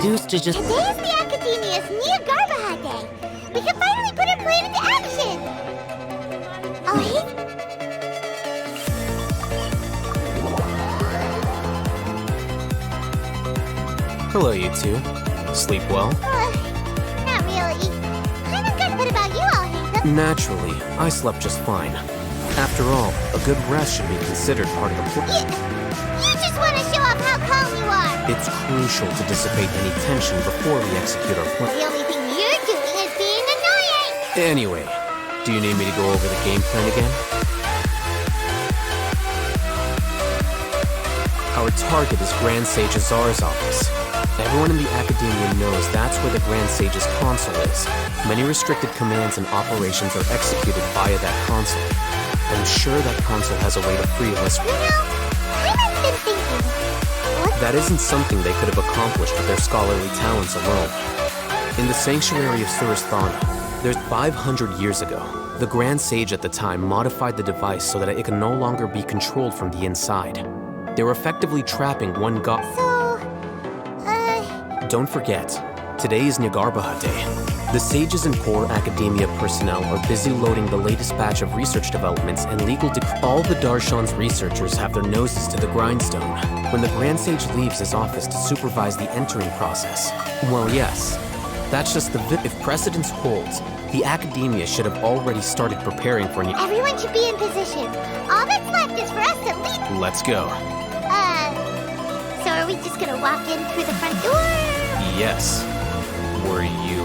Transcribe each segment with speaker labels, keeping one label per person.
Speaker 1: used to just...
Speaker 2: Today's the Academia's Nahida Day. We can finally put our plan into action. Oh,
Speaker 3: Hello, you two. Sleep well?
Speaker 2: Not really. Kinda good. What about you all, Hank?
Speaker 3: Naturally, I slept just fine. After all, a good rest should be considered part of the plan.
Speaker 2: You just want to show off how calm you are.
Speaker 3: It's crucial to dissipate any tension before we execute our plan.
Speaker 2: The only thing you're doing is being annoying.
Speaker 3: Anyway, do you need me to go over the game plan again? Our target is Grand Sage Azar's office. Everyone in the Academia knows that's where the Grand Sage's console is. Many restricted commands and operations are executed via that console. I'm sure that console has a way to free us.
Speaker 2: You know, I've been thinking.
Speaker 3: That isn't something they could have accomplished with their scholarly talents alone. In the sanctuary of Surasthana, there's 500 years ago, the Grand Sage at the time modified the device so that it can no longer be controlled from the inside. They were effectively trapping one god. Don't forget, today is Nahida Day. The sages and core academia personnel are busy loading the latest batch of research developments and legal All the Darshan's researchers have their noses to the grindstone when the Grand Sage leaves his office to supervise the entering process. Well, yes, that's just the If precedence holds, the Academia should have already started preparing for
Speaker 2: Everyone should be in position. All that's left is for us to lead.
Speaker 3: Let's go.
Speaker 2: So are we just gonna walk in through the front door?
Speaker 3: Yes. Were you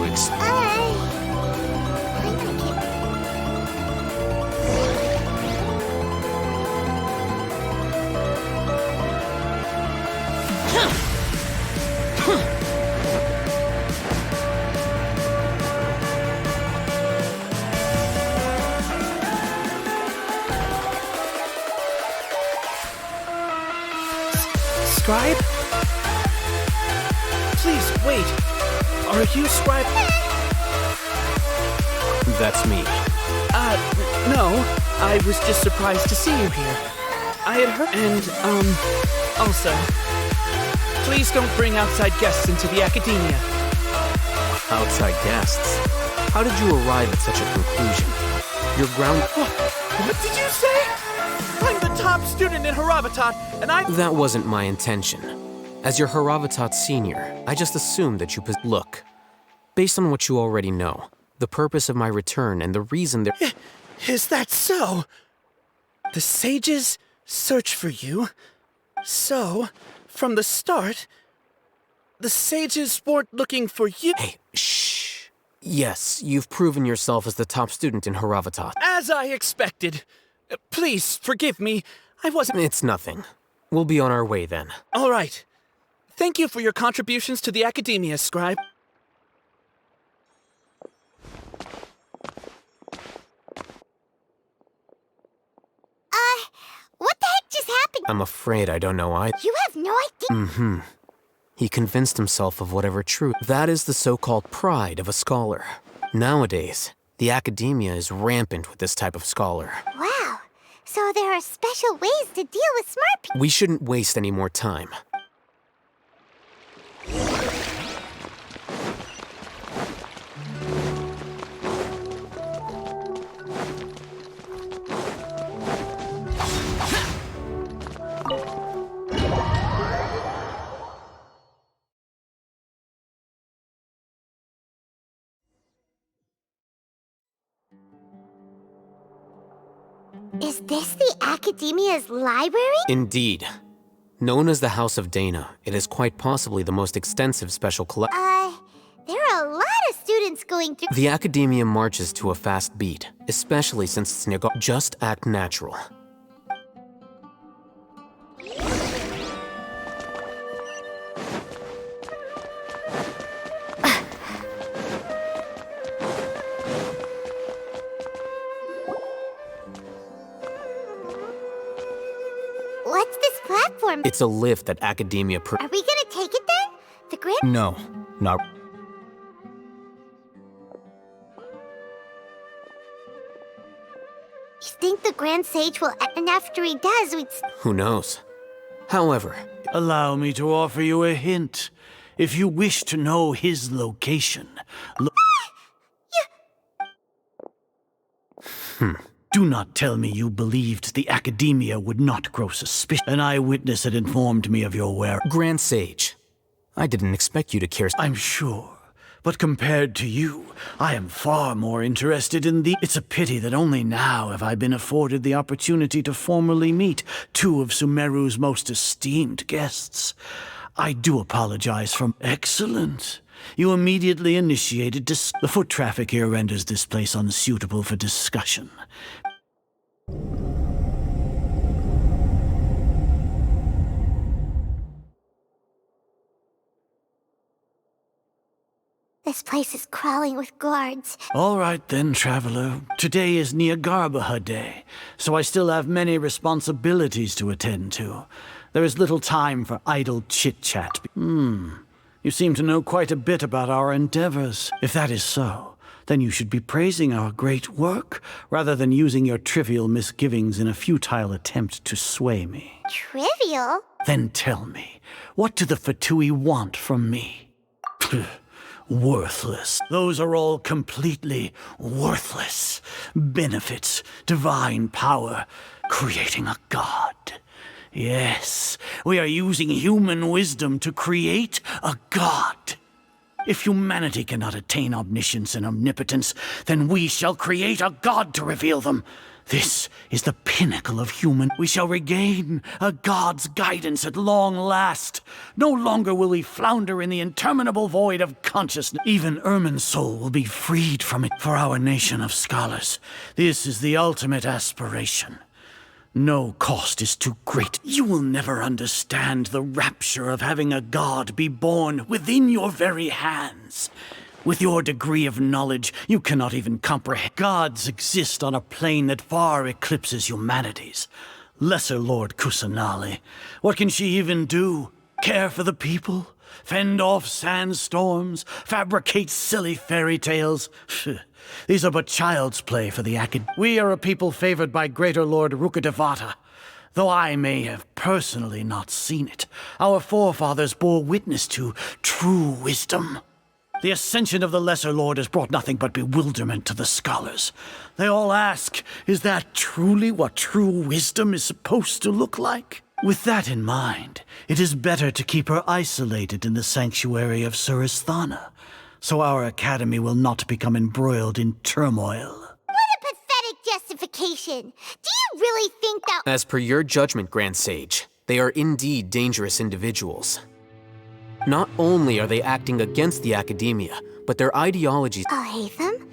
Speaker 1: Scribe? Please, wait. Are you Scribe?
Speaker 3: That's me.
Speaker 1: No. I was just surprised to see you here. I had heard... And, also... Please don't bring outside guests into the Academia.
Speaker 3: Outside guests? How did you arrive at such a conclusion? Your ground...
Speaker 1: What did you say? I'm the top student in Haravatat, and
Speaker 3: That wasn't my intention. As your Haravatat senior, I just assumed that you Look, based on what you already know, the purpose of my return and the reason they're...
Speaker 1: Is that so? The sages search for you. So, from the start, the sages weren't looking for you.
Speaker 3: Hey, shh. Yes, you've proven yourself as the top student in Haravatat.
Speaker 1: As I expected. Please, forgive me. I wasn't...
Speaker 3: It's nothing. We'll be on our way then.
Speaker 1: All right. Thank you for your contributions to the Academia, Scribe.
Speaker 2: What the heck just happened?
Speaker 3: I'm afraid I don't know either.
Speaker 2: You have no idea?
Speaker 3: He convinced himself of whatever truth. That is the so-called pride of a scholar. Nowadays, the Academia is rampant with this type of scholar.
Speaker 2: Wow. So there are special ways to deal with smart people.
Speaker 3: We shouldn't waste any more time.
Speaker 2: Is this the Academia's library?
Speaker 3: Indeed. Known as the House of Dana, it is quite possibly the most extensive special collection.
Speaker 2: There are a lot of students going through...
Speaker 3: The Academia marches to a fast beat, especially since it's Just act natural.
Speaker 2: What's this platform?
Speaker 3: It's a lift that Academia
Speaker 2: Are we gonna take it then? The Grand...
Speaker 3: No, not...
Speaker 2: You think the Grand Sage will... And after he does, we'd...
Speaker 3: Who knows? However...
Speaker 4: Allow me to offer you a hint. If you wish to know his location, do not tell me you believed the Academia would not grow suspicious. An eyewitness had informed me of your whereabouts.
Speaker 3: Grand Sage, I didn't expect you to care.
Speaker 4: I'm sure. But compared to you, I am far more interested in the... It's a pity that only now have I been afforded the opportunity to formally meet two of Sumeru's most esteemed guests. I do apologize for... Excellent. You immediately initiated the foot traffic here renders this place unsuitable for discussion.
Speaker 2: This place is crawling with guards.
Speaker 4: All right then, traveler. Today is Nahida Day, so I still have many responsibilities to attend to. There is little time for idle chit-chat. You seem to know quite a bit about our endeavors. If that is so, then you should be praising our great work, rather than using your trivial misgivings in a futile attempt to sway me.
Speaker 2: Trivial?
Speaker 4: Then tell me, what do the Fatui want from me? Worthless. Those are all completely worthless. Benefits, divine power, creating a god. Yes, we are using human wisdom to create a god. If humanity cannot attain omniscience and omnipotence, then we shall create a god to reveal them. This is the pinnacle of human. We shall regain a god's guidance at long last. No longer will we flounder in the interminable void of consciousness. Even Ermin's soul will be freed from it for our nation of scholars. This is the ultimate aspiration. No cost is too great. You will never understand the rapture of having a god be born within your very hands. With your degree of knowledge, you cannot even comprehend. Gods exist on a plane that far eclipses humanity's. Lesser Lord Kusanali, what can she even do? Care for the people? Fend off sandstorms? Fabricate silly fairy tales? These are but child's play for the Acad. We are a people favored by Greater Lord Rukadevata. Though I may have personally not seen it, our forefathers bore witness to true wisdom. The ascension of the Lesser Lord has brought nothing but bewilderment to the scholars. They all ask, is that truly what true wisdom is supposed to look like? With that in mind, it is better to keep her isolated in the sanctuary of Suristhana, so our academy will not become embroiled in turmoil.
Speaker 2: What a pathetic justification! Do you really think that—
Speaker 3: As per your judgment, Grand Sage, they are indeed dangerous individuals. Not only are they acting against the Academia, but their ideologies—
Speaker 2: I'll hate them?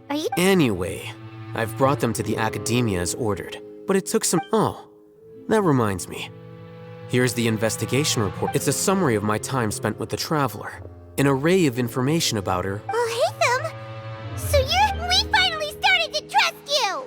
Speaker 2: Are you—
Speaker 3: Anyway, I've brought them to the Academia as ordered, but it took some— Oh, that reminds me. Here's the investigation report. It's a summary of my time spent with the Traveler. An array of information about her.
Speaker 2: I'll hate them? So we finally started to trust you!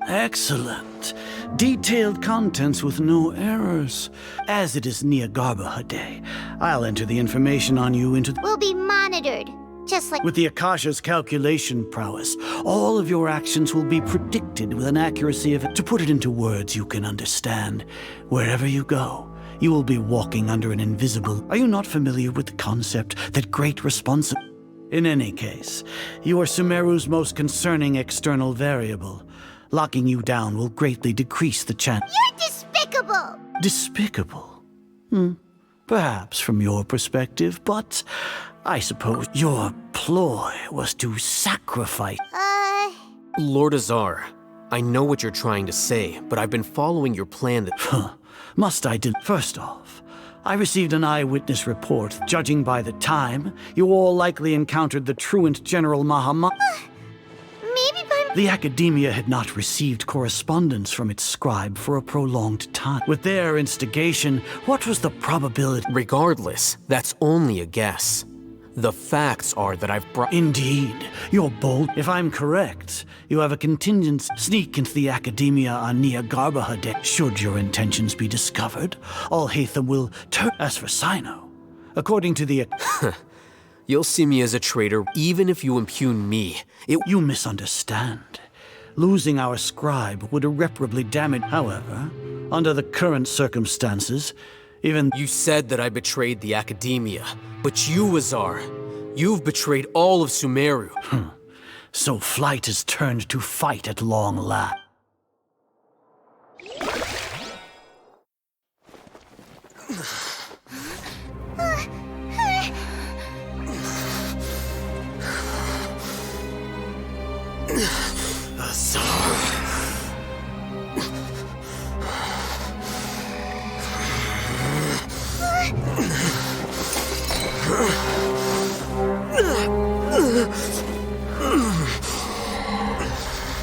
Speaker 4: Excellent. Detailed contents with no errors. As it is Nahida Day, I'll enter the information on you into
Speaker 2: We'll be monitored, just like—
Speaker 4: With the Akasha's calculation prowess, all of your actions will be predicted with an accuracy of... To put it into words you can understand, wherever you go, you will be walking under an invisible... Are you not familiar with the concept that great responsibility... In any case, you are Sumeru's most concerning external variable. Locking you down will greatly decrease the chance...
Speaker 2: You're despicable!
Speaker 4: Despicable? Perhaps from your perspective, but I suppose your ploy was to sacrifice...
Speaker 3: Lord Azar, I know what you're trying to say, but I've been following your plan that—
Speaker 4: Must I First off, I received an eyewitness report. Judging by the time, you all likely encountered the truant General Mahamad.
Speaker 2: Maybe by—
Speaker 4: The Academia had not received correspondence from its scribe for a prolonged time. With their instigation, what was the probability?
Speaker 3: Regardless, that's only a guess. The facts are that I've brought—
Speaker 4: Indeed, you're bold. If I'm correct, you have a contingent sneak into the Academia on Nahida Day. Should your intentions be discovered, all Hatham will turn. As for Sino, according to the...
Speaker 3: You'll see me as a traitor, even if you impugn me.
Speaker 4: You misunderstand. Losing our scribe would irreparably damage. However, under the current circumstances, even...
Speaker 3: You said that I betrayed the Academia, but you, Azar, you've betrayed all of Sumeru.
Speaker 4: So flight is turned to fight at long last.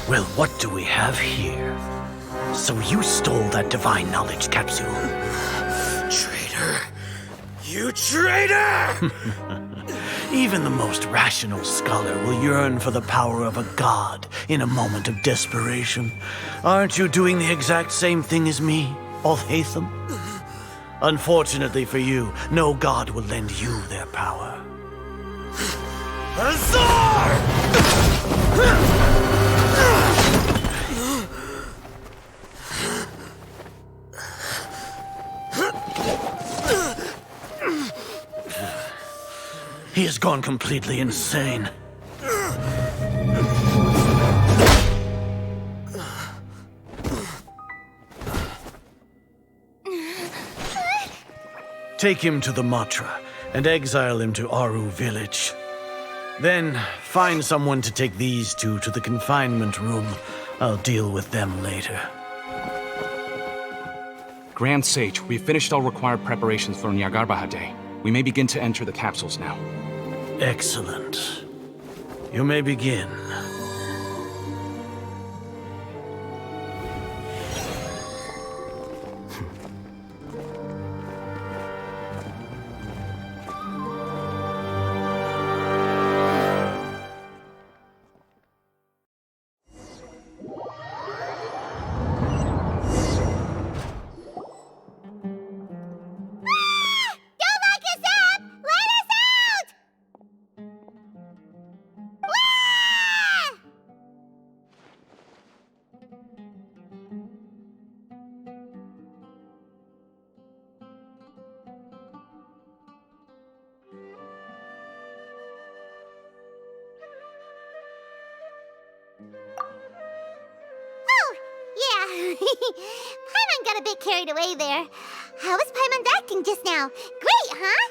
Speaker 4: Well, what do we have here? So you stole that divine knowledge capsule.
Speaker 1: Traitor! You traitor!
Speaker 4: Even the most rational scholar will yearn for the power of a god in a moment of desperation. Aren't you doing the exact same thing as me, Al-Haytham? Unfortunately for you, no god will lend you their power.
Speaker 1: Azar!
Speaker 4: He has gone completely insane. Take him to the Matra and exile him to Aru village. Then find someone to take these two to the confinement room. I'll deal with them later.
Speaker 5: Grand Sage, we've finished all required preparations for Nyagarbahar Day. We may begin to enter the capsules now.
Speaker 4: Excellent. You may begin.
Speaker 2: Paimon got a bit carried away there. How was Paimon's acting just now? Great, huh?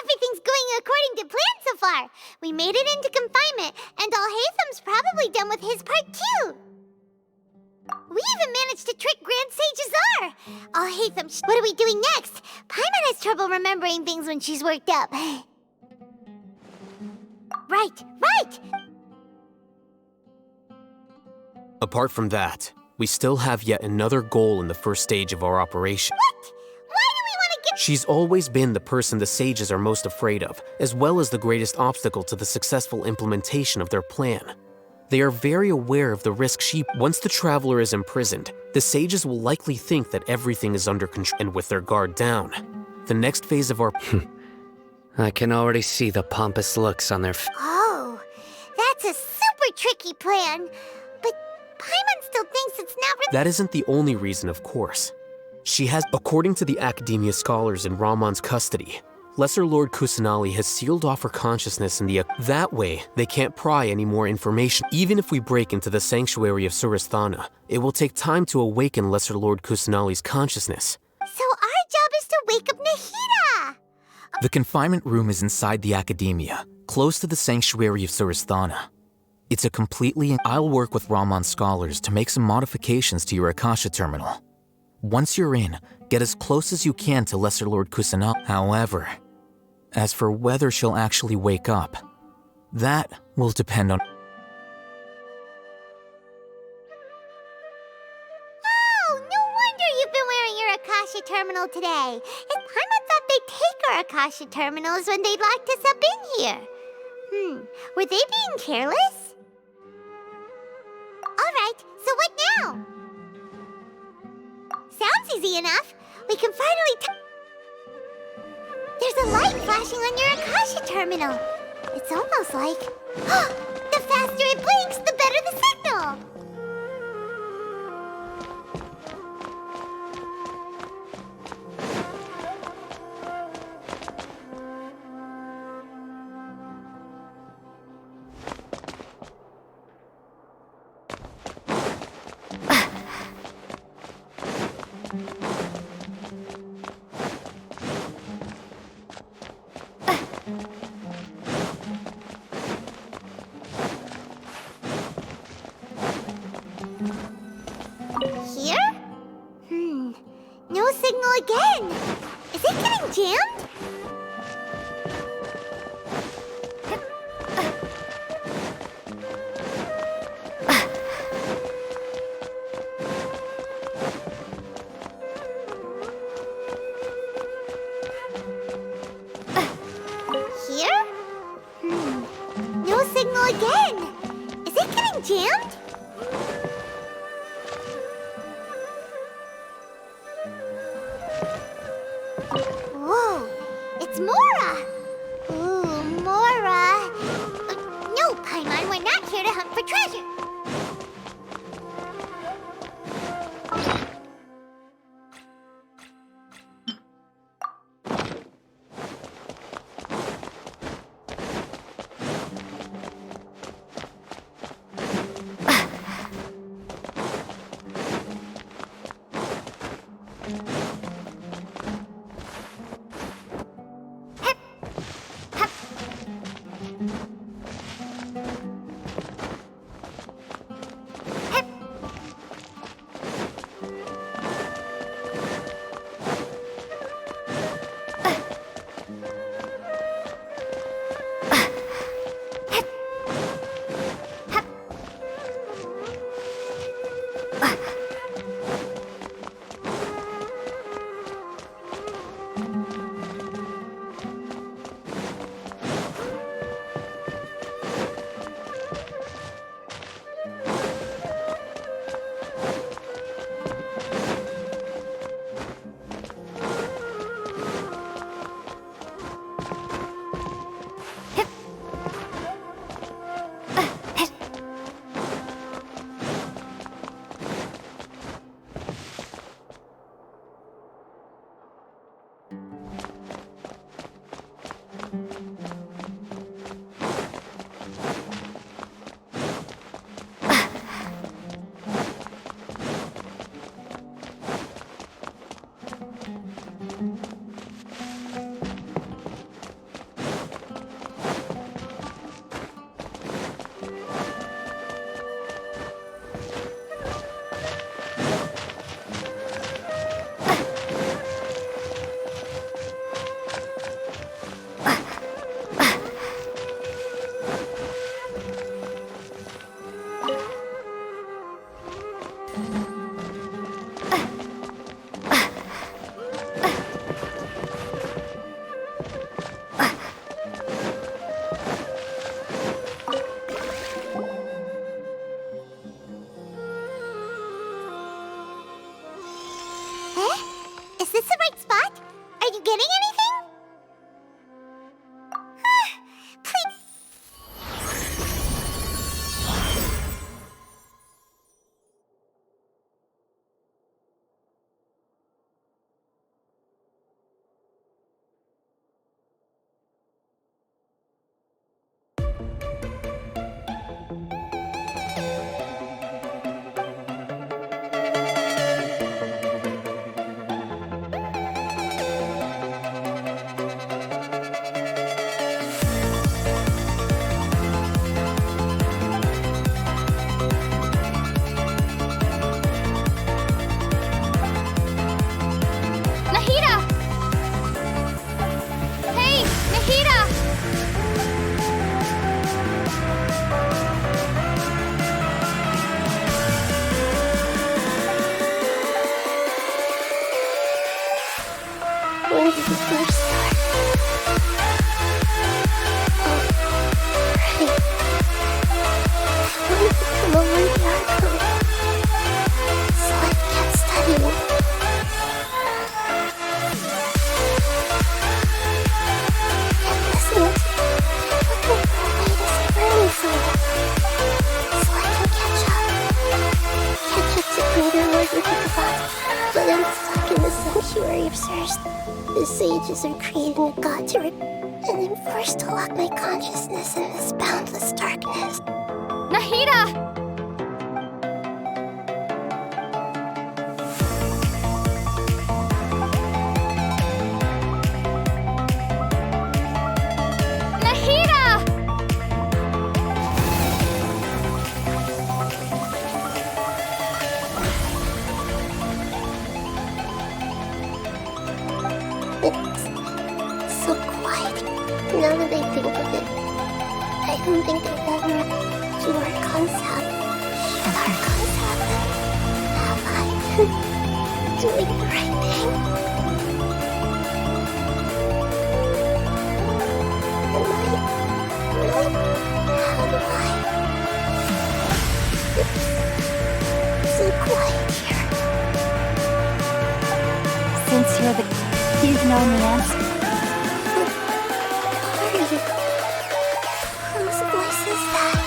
Speaker 2: Everything's going according to plan so far. We made it into confinement, and Al-Haytham's probably done with his part too. We even managed to trick Grand Sage Azar. Al-Haytham, what are we doing next? Paimon has trouble remembering things when she's worked up. Right.
Speaker 3: Apart from that, we still have yet another goal in the first stage of our operation.
Speaker 2: What? Why do we want to get...
Speaker 3: She's always been the person the sages are most afraid of, as well as the greatest obstacle to the successful implementation of their plan. They are very aware of the risk once the traveler is imprisoned, the sages will likely think that everything is under control, and with their guard down. The next phase of our...
Speaker 6: I can already see the pompous looks on their
Speaker 2: Oh, that's a super tricky plan. But Paimon still thinks it's not really...
Speaker 3: That isn't the only reason, of course. She has, according to the Academia scholars in Ramon's custody, Lesser Lord Kusanali has sealed off her consciousness in the... That way, they can't pry any more information. Even if we break into the sanctuary of Surasthana, it will take time to awaken Lesser Lord Kusanali's consciousness.
Speaker 2: So our job is to wake up Nahida!
Speaker 7: The confinement room is inside the Academia, close to the sanctuary of Surasthana. It's a completely... I'll work with Ramon's scholars to make some modifications to your Akasha terminal. Once you're in, get as close as you can to Lesser Lord Kusanali. However, as for whether she'll actually wake up, that will depend on...
Speaker 2: today. Paimon thought they'd take our Akasha terminals when they locked us up in here. Were they being careless? Alright, so what now? Sounds easy enough. We can finally There's a light flashing on your Akasha terminal. It's almost like... the faster it blinks, the better the signal! No signal again! Is it getting jammed? Here? No signal again! Is it getting jammed? Whoa, it's Mora! Ooh, Mora! No, Paimon, we're not here to hunt for treasure. sirs. The sages are creating a god to and I'm forced to lock my consciousness in this boundless darkness.
Speaker 8: Nahida!
Speaker 2: Now that I think of it, I don't think I've ever to our concept. Have I been doing the right thing? Am I really? How do I? It's so quiet here.
Speaker 8: Since you're you've known the answer.
Speaker 2: Whose voice is that?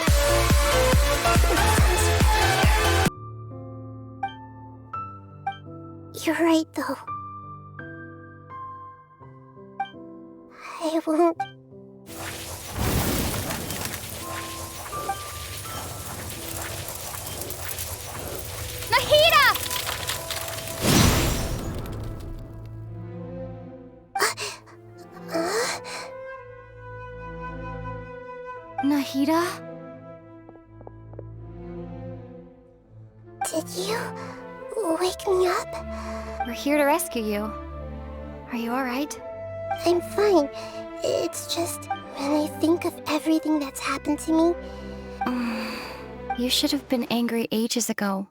Speaker 2: You're right, though. I won't.
Speaker 8: Nahida! Nahida?
Speaker 2: Did you wake me up?
Speaker 8: We're here to rescue you. Are you alright?
Speaker 2: I'm fine. It's just when I think of everything that's happened to me.
Speaker 8: You should have been angry ages ago.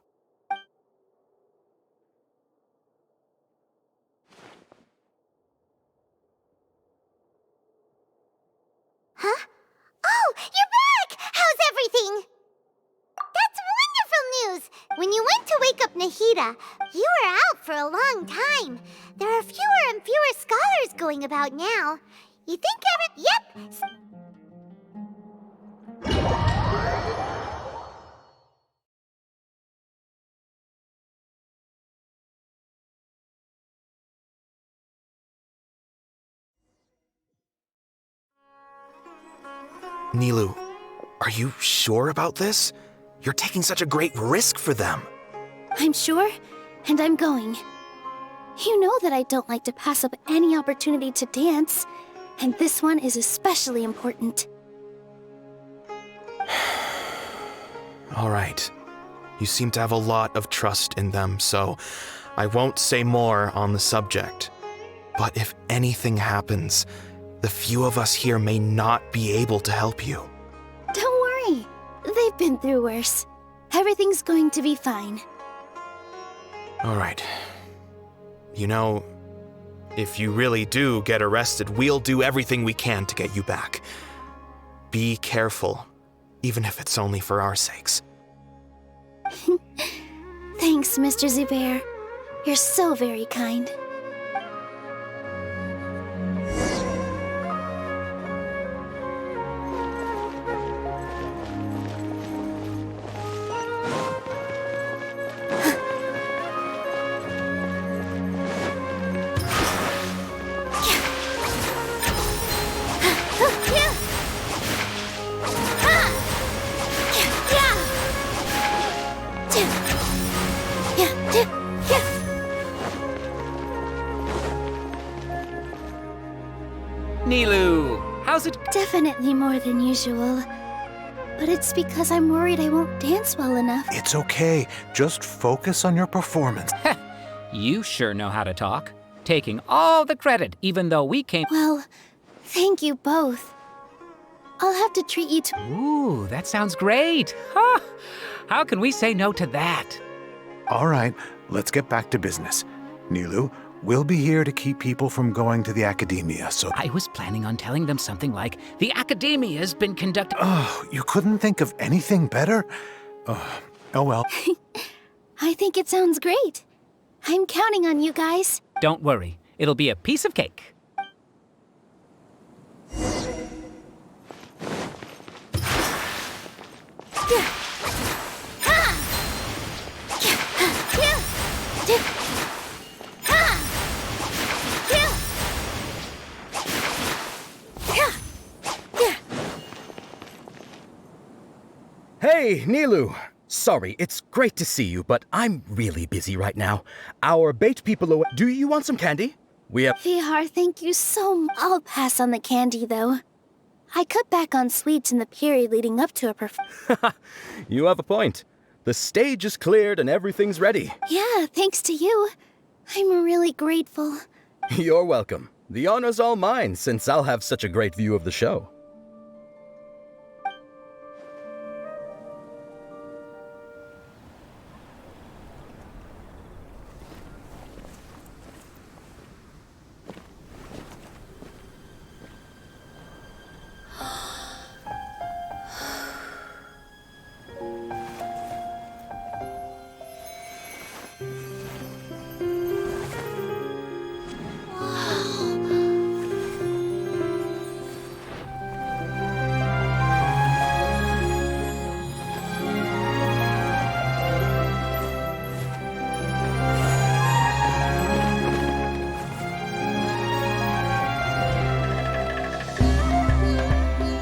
Speaker 2: Huh? Oh, you're back! How's everything? That's wonderful news! When you went to wake up Nahida, you were out for a long time. There are fewer and fewer scholars going about now. You think Yep!
Speaker 9: Nilou, are you sure about this? You're taking such a great risk for them.
Speaker 8: I'm sure, and I'm going. You know that I don't like to pass up any opportunity to dance, and this one is especially important.
Speaker 9: All right. You seem to have a lot of trust in them, so I won't say more on the subject. But if anything happens, the few of us here may not be able to help you.
Speaker 8: Don't worry. They've been through worse. Everything's going to be fine.
Speaker 9: All right. You know, if you really do get arrested, we'll do everything we can to get you back. Be careful, even if it's only for our sakes.
Speaker 8: Thanks, Mr. Zubair. You're so very kind.
Speaker 6: Nilou, how's it?
Speaker 8: Definitely more than usual. But it's because I'm worried I won't dance well enough.
Speaker 10: It's okay. Just focus on your performance.
Speaker 6: You sure know how to talk. Taking all the credit, even though we came.
Speaker 8: Well, thank you both. I'll have to treat you to.
Speaker 6: Ooh, that sounds great. Huh. How can we say no to that?
Speaker 10: All right, let's get back to business. Nilou, we'll be here to keep people from going to the academia, so...
Speaker 6: I was planning on telling them something like, the academia's been conducting...
Speaker 10: Oh, you couldn't think of anything better? Oh well.
Speaker 8: I think it sounds great. I'm counting on you guys.
Speaker 6: Don't worry, it'll be a piece of cake.
Speaker 11: Hey, Nilu! Sorry, it's great to see you, but I'm really busy right now. Our bait people away. Do you want some candy? We have.
Speaker 8: Vihar, thank you so much. I'll pass on the candy, though. I cut back on sweets in the period leading up to a
Speaker 11: You have a point. The stage is cleared and everything's ready.
Speaker 8: Yeah, thanks to you. I'm really grateful.
Speaker 11: You're welcome. The honor's all mine, since I'll have such a great view of the show.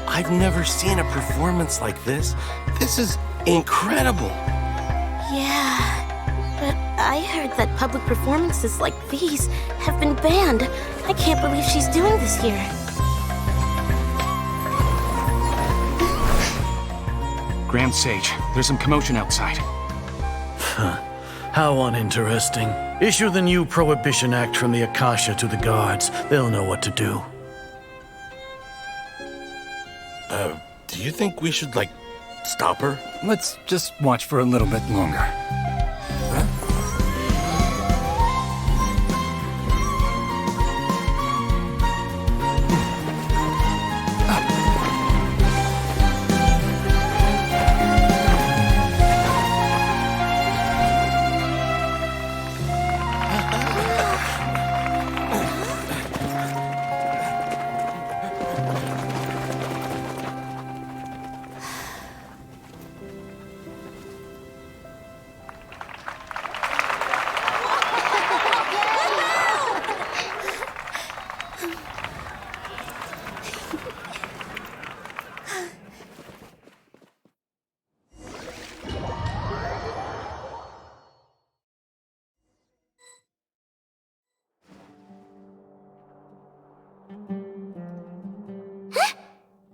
Speaker 12: I've never seen a performance like this. This is incredible.
Speaker 13: Yeah, but I heard that public performances like these have been banned. I can't believe she's doing this here.
Speaker 5: Grand Sage, there's some commotion outside.
Speaker 4: How uninteresting. Issue the new Prohibition Act from the Akasha to the guards. They'll know what to do.
Speaker 12: Do you think we should, stop her?
Speaker 14: Let's just watch for a little bit longer.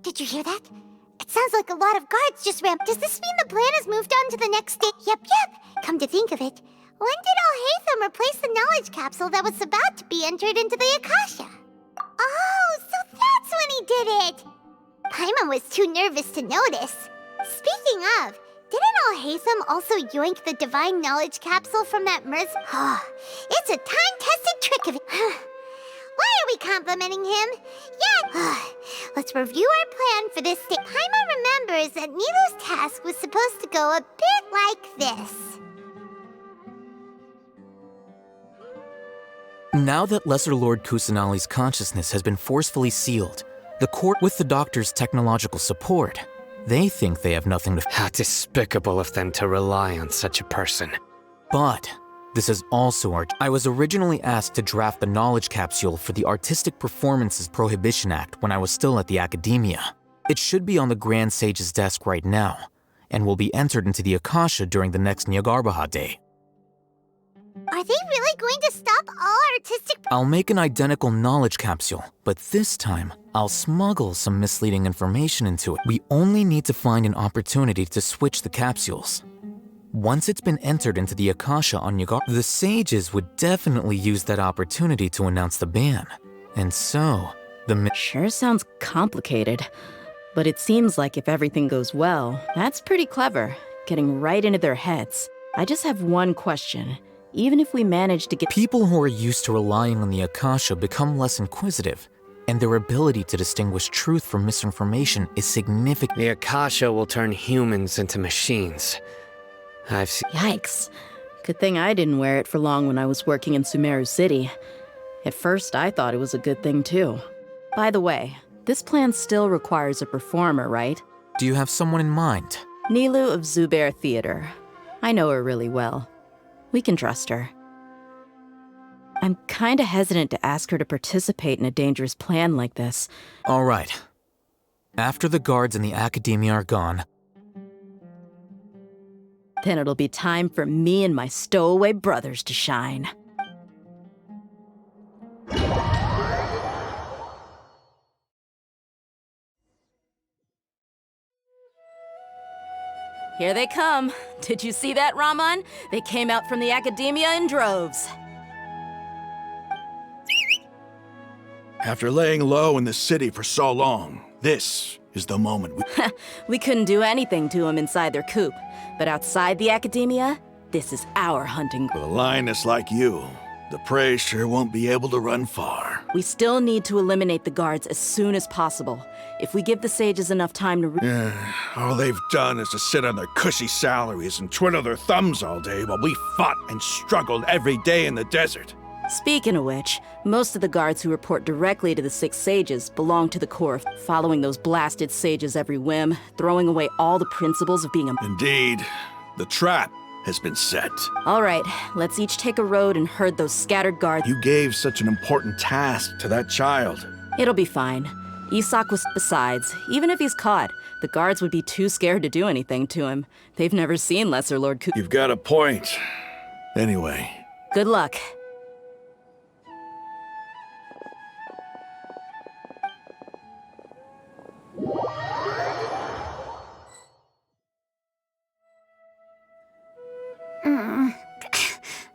Speaker 2: Did you hear that? It sounds like a lot of guards just ramped. Does this mean the plan has moved on to the next stage? Yep. Come to think of it, when did Alhaitham replace the knowledge capsule that was about to be entered into the Akasha? Oh, so that's when he did it! Paimon was too nervous to notice. Speaking of, didn't Alhaitham also yoink the divine knowledge capsule from that Merz? It's a time-tested trick of it. Why are we complimenting him? Yeah. Let's review our plan for this day. Paimon remembers that Nilu's task was supposed to go a bit like this.
Speaker 7: Now that Lesser Lord Kusanali's consciousness has been forcefully sealed, the court, with the doctor's technological support, they think they have nothing to...
Speaker 15: How despicable of them to rely on such a person.
Speaker 7: But this is also our... I was originally asked to draft the knowledge capsule for the Artistic Performances Prohibition Act when I was still at the Academia. It should be on the Grand Sage's desk right now, and will be entered into the Akasha during the next Nyargarbaha Day.
Speaker 2: Are they really going to stop all artistic...
Speaker 7: I'll make an identical knowledge capsule, but this time, I'll smuggle some misleading information into it. We only need to find an opportunity to switch the capsules. Once it's been entered into the Akasha on Nyargarbaha, the sages would definitely use that opportunity to announce the ban. And so,
Speaker 16: Sure sounds complicated, but it seems like if everything goes well, that's pretty clever, getting right into their heads. I just have one question. Even if we manage to get...
Speaker 7: People who are used to relying on the Akasha become less inquisitive, and their ability to distinguish truth from misinformation is significant.
Speaker 15: The Akasha will turn humans into machines. I've seen...
Speaker 16: Yikes. Good thing I didn't wear it for long when I was working in Sumeru City. At first, I thought it was a good thing too. By the way, this plan still requires a performer, right?
Speaker 7: Do you have someone in mind?
Speaker 16: Nilu of Zubair Theater. I know her really well. We can trust her. I'm kinda hesitant to ask her to participate in a dangerous plan like this.
Speaker 7: All right. After the guards in the Academia are gone,
Speaker 16: Then it'll be time for me and my stowaway brothers to shine. Here they come. Did you see that, Raman? They came out from the academia in droves.
Speaker 17: After laying low in the city for so long, this is the moment we...
Speaker 16: We couldn't do anything to them inside their coop. But outside the academia, this is our hunting ground.
Speaker 17: With a lioness like you, the prey sure won't be able to run far.
Speaker 16: We still need to eliminate the guards as soon as possible. If we give the sages enough time to
Speaker 17: All they've done is to sit on their cushy salaries and twiddle their thumbs all day while we fought and struggled every day in the desert.
Speaker 16: Speaking of which, most of the guards who report directly to the 6 sages belong to the Corps, following those blasted sages every whim, throwing away all the principles of being a...
Speaker 17: Indeed, the trap has been set.
Speaker 16: All right, let's each take a road and herd those scattered guards.
Speaker 17: You gave such an important task to that child.
Speaker 16: It'll be fine. Isak was... Besides, even if he's caught, the guards would be too scared to do anything to him. They've never seen Lesser Lord
Speaker 17: You've got a point. Anyway.
Speaker 16: Good luck.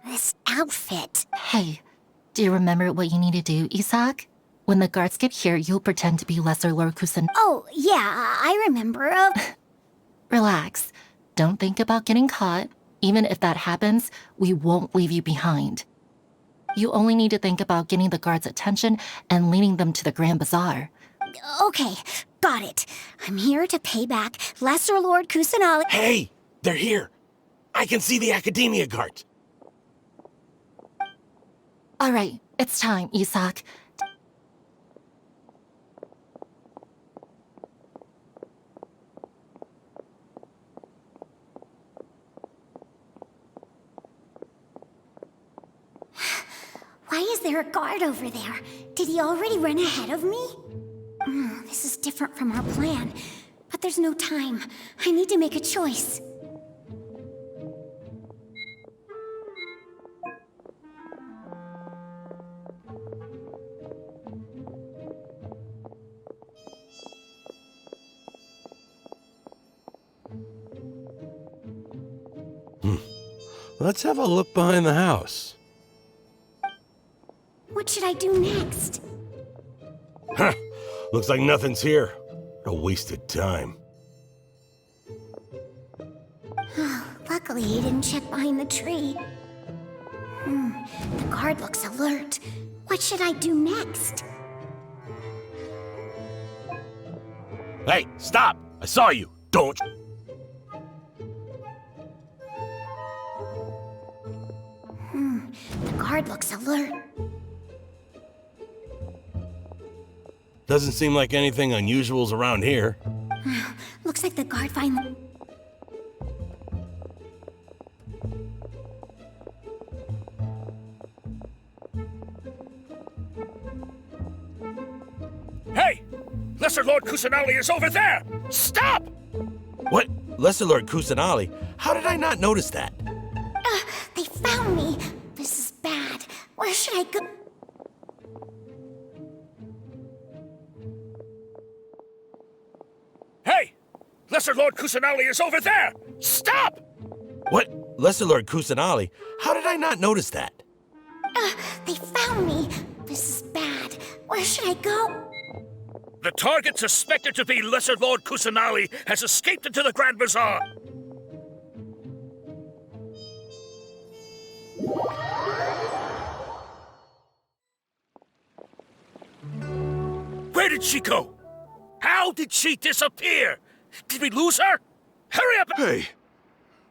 Speaker 2: This outfit.
Speaker 18: Hey, do you remember what you need to do, Isak? When the guards get here, you'll pretend to be Lesser Lord Kusanali.
Speaker 2: Oh, yeah, I remember.
Speaker 18: Relax. Don't think about getting caught. Even if that happens, we won't leave you behind. You only need to think about getting the guards' attention and leading them to the Grand Bazaar.
Speaker 2: Okay, got it. I'm here to pay back Lesser Lord Kusanali.
Speaker 12: Hey, they're here. I can see the Academia guards.
Speaker 18: All right, it's time, Isak.
Speaker 2: Why is there a guard over there? Did he already run ahead of me? This is different from our plan. But there's no time. I need to make a choice.
Speaker 12: Let's have a look behind the house.
Speaker 2: What should I do next?
Speaker 12: Huh. Looks like nothing's here. A wasted time.
Speaker 2: Luckily, he didn't check behind the tree. The guard looks alert. What should I do next?
Speaker 12: Hey, stop! I saw you! Don't...
Speaker 2: The guard looks alert.
Speaker 12: Doesn't seem like anything unusual's around here.
Speaker 2: Looks like the guard finally...
Speaker 19: Hey! Lesser Lord Kusanali is over there! Stop!
Speaker 12: What? Lesser Lord Kusanali? How did I not notice that?
Speaker 2: They found me! This is bad. Where should I go?
Speaker 19: Hey! Lesser Lord Kusanali is over there! Stop!
Speaker 12: What? Lesser Lord Kusanali? How did I not notice that?
Speaker 2: They found me! This is bad. Where should I go?
Speaker 19: The target suspected to be Lesser Lord Kusanali has escaped into the Grand Bazaar! Where did she go? How did she disappear? Did we lose her? Hurry up!
Speaker 20: Hey,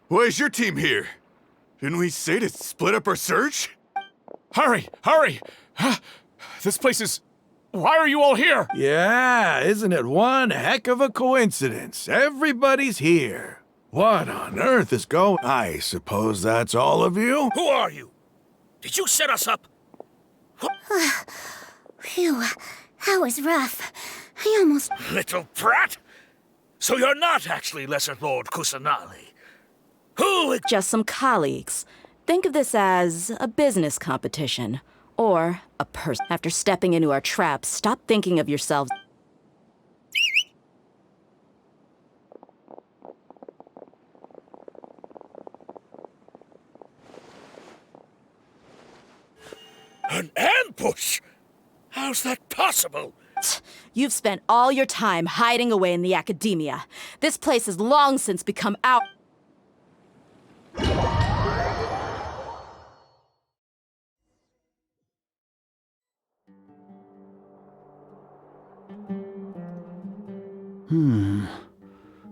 Speaker 20: why is your team here? Didn't we say to split up our search?
Speaker 21: Hurry, hurry! This place is... Why are you all here?
Speaker 17: Yeah, isn't it one heck of a coincidence? Everybody's here. What on earth is going... I suppose that's all of you?
Speaker 19: Who are you? Did you set us up?
Speaker 2: Phew, that was rough. I almost...
Speaker 19: Little brat! So you're not actually Lesser Lord Kusanali. Who?
Speaker 16: Just some colleagues. Think of this as a business competition. Or a person. After stepping into our trap, stop thinking of yourselves.
Speaker 19: An ambush? How's that possible?
Speaker 16: You've spent all your time hiding away in the academia. This place has long since become our...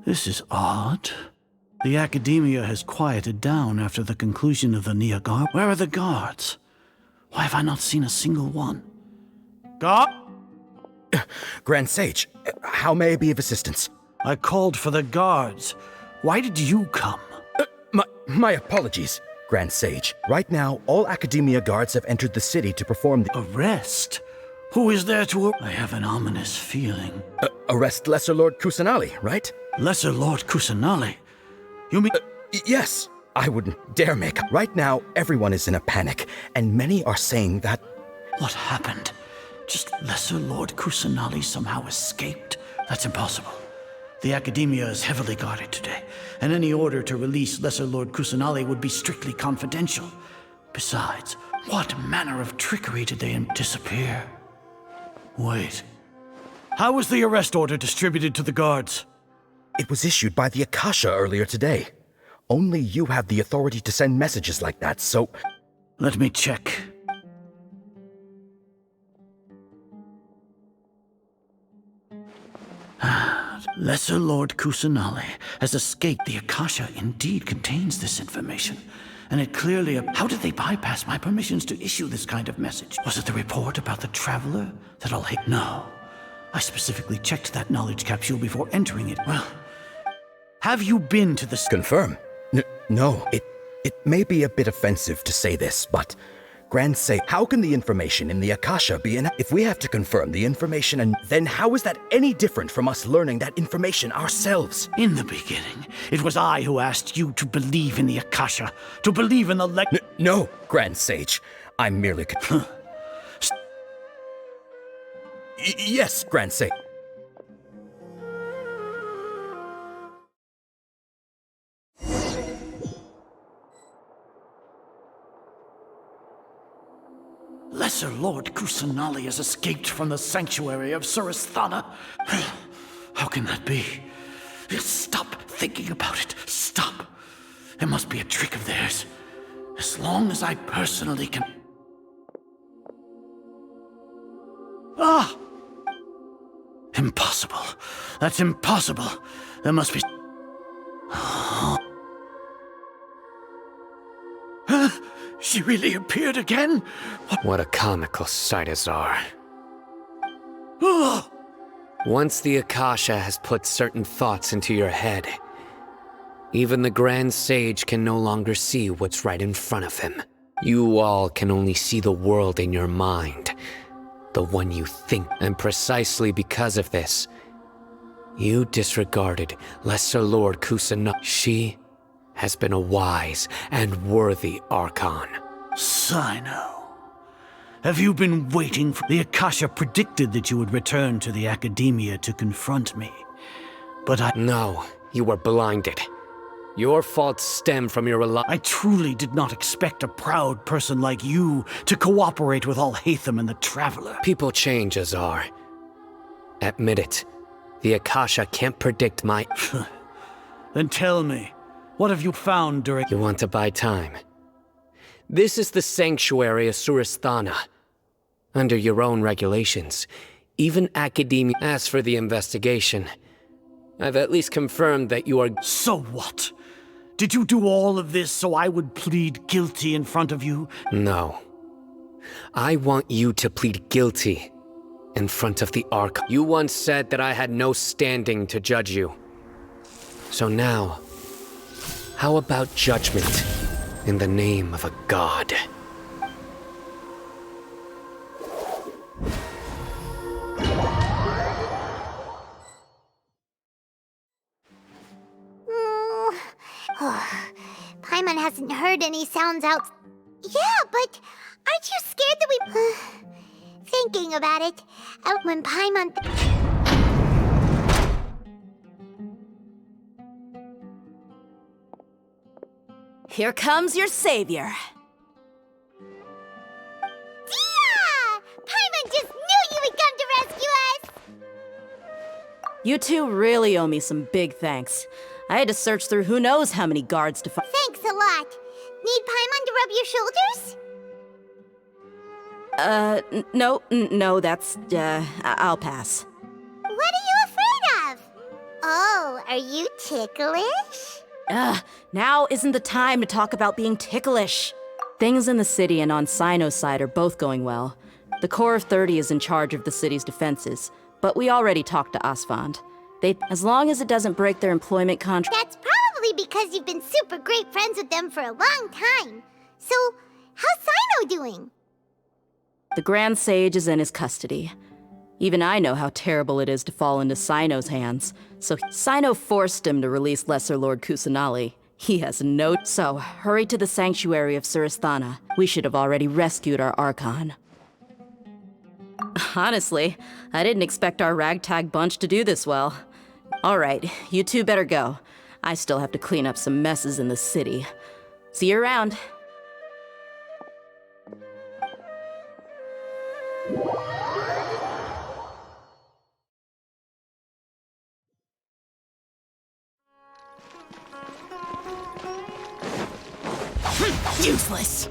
Speaker 4: This is odd. The academia has quieted down after the conclusion of the Niagara. Where are the guards? Why have I not seen a single one? Guard?
Speaker 11: Grand Sage, how may I be of assistance?
Speaker 4: I called for the guards. Why did you come?
Speaker 11: My apologies, Grand Sage. Right now, all Academia guards have entered the city to perform the...
Speaker 4: Arrest? Who is there to... I have an ominous feeling.
Speaker 11: Arrest Lesser Lord Kusanali, right?
Speaker 4: Lesser Lord Kusanali? You mean...
Speaker 11: Yes. I wouldn't dare make... Right now, everyone is in a panic, and many are saying that...
Speaker 4: What happened? Just Lesser Lord Kusanali somehow escaped? That's impossible. The Academia is heavily guarded today, and any order to release Lesser Lord Kusanali would be strictly confidential. Besides, what manner of trickery did they disappear? Wait. How was the arrest order distributed to the guards?
Speaker 11: It was issued by the Akasha earlier today. Only you have the authority to send messages like that, so...
Speaker 4: Let me check. Lesser Lord Kusanali has escaped. The Akasha indeed contains this information. And it clearly... How did they bypass my permissions to issue this kind of message? Was it the report about the traveler that I'll hate? No. I specifically checked that knowledge capsule before entering it. Well, have you been to the...
Speaker 11: Confirm. No, it may be a bit offensive to say this, but... Grand Sage, how can the information in the Akasha be in... If we have to confirm the information, and then how is that any different from us learning that information ourselves?
Speaker 4: In the beginning, it was I who asked you to believe in the Akasha, to believe in the
Speaker 11: No, Grand Sage. I'm merely... Yes, Grand Sage.
Speaker 4: Lesser Lord Kusanali has escaped from the sanctuary of Suristhana. How can that be? Stop thinking about it. Stop. It must be a trick of theirs. As long as I personally can... Ah! Impossible. That's impossible. There must be... She really appeared again?
Speaker 15: What a comical sight, Azar. Once the Akasha has put certain thoughts into your head, even the Grand Sage can no longer see what's right in front of him. You all can only see the world in your mind, the one you think. And precisely because of this, you disregarded Lesser Lord Kusanali. She has been a wise and worthy Archon.
Speaker 4: Sino, have you been waiting for... The Akasha predicted that you would return to the Academia to confront me, but
Speaker 15: No, you were blinded. Your faults stem from your
Speaker 4: I truly did not expect a proud person like you to cooperate with Alhaitham and the Traveler.
Speaker 15: People change, Azar. Admit it. The Akasha can't predict my...
Speaker 4: Then tell me, what have you found during...
Speaker 15: You want to buy time? This is the sanctuary of Suristhana. Under your own regulations, even Academia... As for the investigation, I've at least confirmed that you are...
Speaker 4: So what? Did you do all of this so I would plead guilty in front of you?
Speaker 15: No. I want you to plead guilty in front of the Archon. You once said that I had no standing to judge you. So now, how about judgment in the name of a god?
Speaker 2: Paimon hasn't heard any sounds out. Yeah, but aren't you scared that we... Thinking about it, when Paimon...
Speaker 16: Here comes your savior.
Speaker 2: Paimon just knew you would come to rescue us!
Speaker 16: You two really owe me some big thanks. I had to search through who knows how many guards to find.
Speaker 2: Thanks a lot. Need Paimon to rub your shoulders?
Speaker 16: No, that's, I'll pass.
Speaker 2: What are you afraid of? Oh, are you ticklish?
Speaker 16: Now isn't the time to talk about being ticklish. Things in the city and on Sino's side are both going well. The Corps of 30 is in charge of the city's defenses, but we already talked to Asfand. As long as it doesn't break their employment contract...
Speaker 2: That's probably because you've been super great friends with them for a long time. So, how's Sino doing?
Speaker 16: The Grand Sage is in his custody. Even I know how terrible it is to fall into Sino's hands, so Sino forced him to release Lesser Lord Kusanali. He has no... So, hurry to the sanctuary of Surasthana. We should have already rescued our Archon. Honestly, I didn't expect our ragtag bunch to do this well. Alright, you two better go. I still have to clean up some messes in the city. See you around.
Speaker 1: Useless!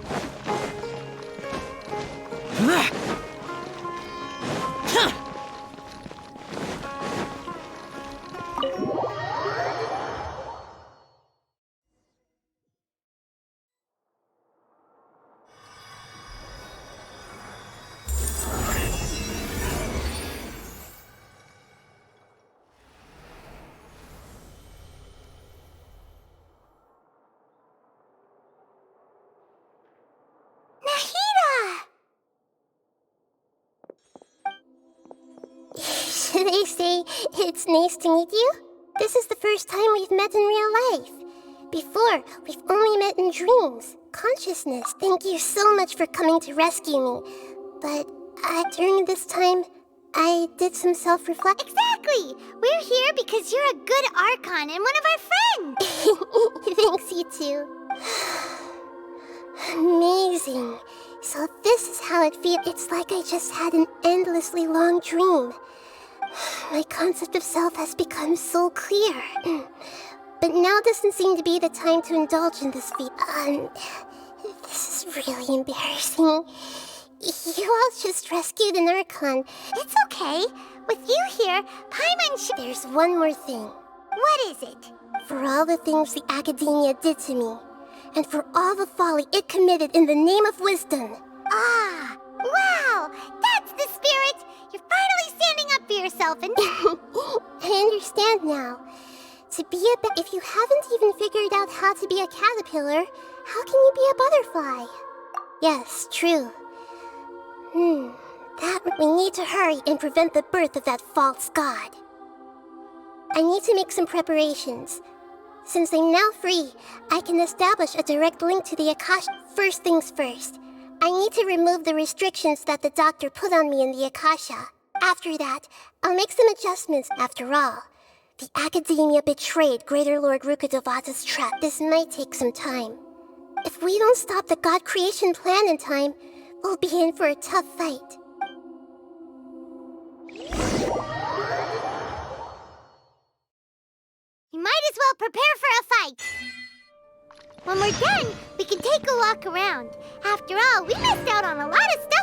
Speaker 13: They say it's nice to meet you. This is the first time we've met in real life. Before, we've only met in dreams. Consciousness, thank you so much for coming to rescue me. But during this time, I did some self-reflection.
Speaker 2: Exactly! We're here because you're a good Archon and one of our friends!
Speaker 13: Thanks, you too. Amazing. So this is how it feels. It's like I just had an endlessly long dream. My concept of self has become so clear. But now doesn't seem to be the time to indulge in this feat. This is really embarrassing. You all just rescued an Archon.
Speaker 2: It's okay. With you here, Paimon
Speaker 13: There's one more thing.
Speaker 2: What is it?
Speaker 13: For all the things the Academia did to me, and for all the folly it committed in the name of wisdom.
Speaker 2: Ah, wow! That's the spirit! You're finally standing up for yourself and...
Speaker 13: I understand now. If you haven't even figured out how to be a caterpillar, how can you be a butterfly? Yes, true. We need to hurry and prevent the birth of that false god. I need to make some preparations. Since I'm now free, I can establish a direct link to the Akasha. First things first. I need to remove the restrictions that the doctor put on me in the Akasha. After that, I'll make some adjustments. After all, the Academia betrayed Greater Lord Rukkhadevata's trap. This might take some time. If we don't stop the God creation plan in time, we'll be in for a tough fight.
Speaker 2: You might as well prepare for a fight. When we're done, we can take a walk around. After all, we missed out on a lot of stuff.